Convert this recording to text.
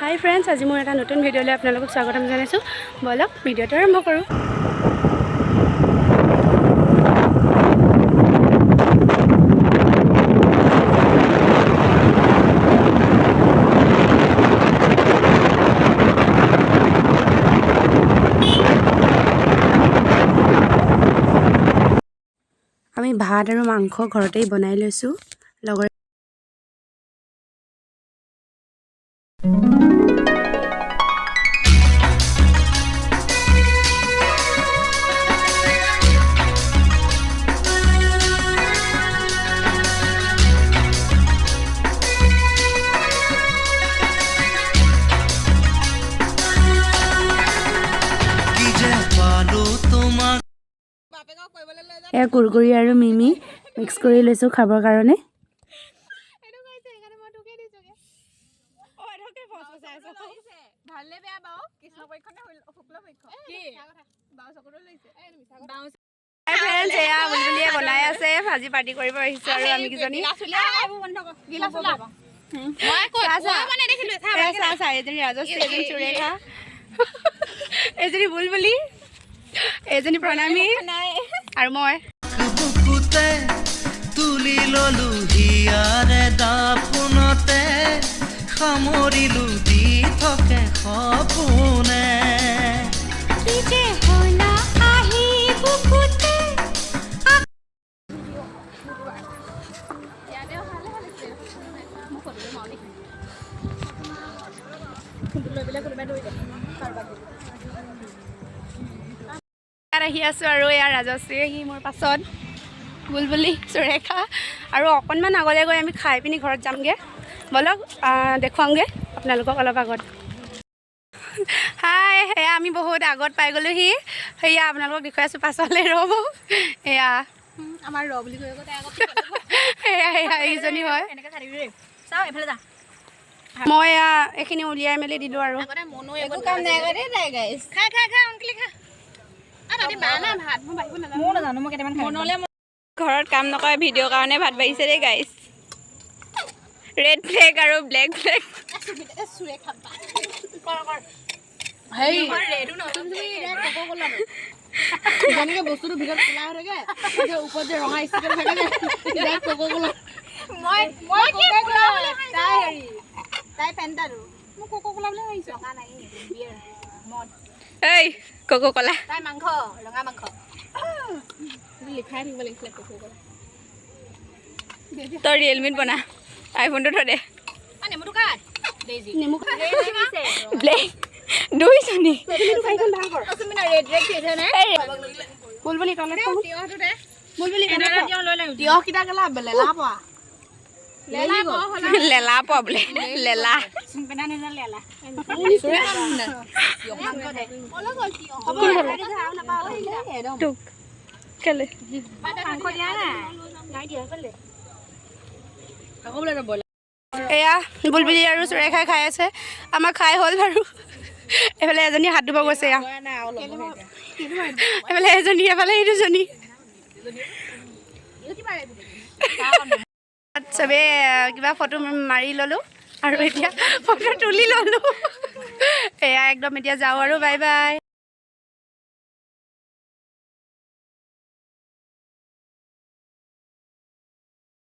হাই friends, আজি মোৰ এটা নতুন ভিডিঅ'লৈ আপোনালোকক স্বাগতম জনাইছোঁ। বলক ভিডিঅ'টো আৰম্ভ কৰোঁ। আমি ভাত আৰু মাংস ঘৰতেই বনাই লৈছোঁ। লগৰ এয়া কুৰকুৰি আৰু মিমি মিক্স কৰি লৈছোঁ খাবৰ কাৰণে। বনাই আছে ভাজি পাৰ্টি কৰিব আহিছোঁ আৰু আমি কিজনী সুৰেখা, এজনী বুলবুলি, এজনী প্ৰণামী আৰু মই। তুলি ললো হিয়াৰে দাপোনতে, সামৰিলো দি থাকে সপোনে। আহি আছোঁ আৰু এয়া ৰাজশ্ৰী সি মোৰ পাছত, বুলবুলি, সুৰেখা আৰু অকণমান আগলৈ গৈ আমি খাই পিনি ঘৰত যামগৈ। বলক দেখুৱামগৈ আপোনালোকক অলপ আগত। হাই, সেয়া আমি বহুত আগত পাই গ'লোহি। সেয়া আপোনালোকক দেখুৱাই আছোঁ, পাছলৈ ৰ'ব। এয়া আমাৰ ৰ বুলি কৈ সেয়া এইজনী হয়। মই এয়া এইখিনি উলিয়াই মেলি দিলোঁ আৰু ঘৰত কাম নকৰে ভিডিঅ'ৰ কাৰণে ভাত বাঢ়িছে দেই গাইছ। ৰেড ফ্লেগ আৰু ব্লেক ফ্লেগ। বস্তুটো ভিতৰত খোলা হৈ থাকে, ওপৰত যে ৰঙা ষ্টিকাৰ থাকে যে তাই পেণ্টাৰো মই কোকো কোলা বুলি ভাবিছোঁ। এই কোকো কোলা, তাই মাংস, ৰঙা মাংস লিখাই থাকিব লাগিছিলে কোকো কোলা। তই ৰিয়েলমিত বনা, আইফোনটো থৈ দে। ব্লেক দুইজনী বুলবুলি তিয়হকেইটা গেলা লেলা পোৱা, লেলা পোৱা বোলে, লেলা এয়া বুলবুলি আৰু সুৰেখাই খাই আছে। আমাৰ খাই হ'ল বাৰু। এইফালে এজনী হাত ধুব গৈছে, এইফালে এজনী, এফালে এই দুজনী। চবেই কিবা ফটো মাৰি ল'লোঁ আৰু এতিয়া ফটো তুলি ল'লোঁ। এয়া একদম এতিয়া যাওঁ আৰু বাই বাই।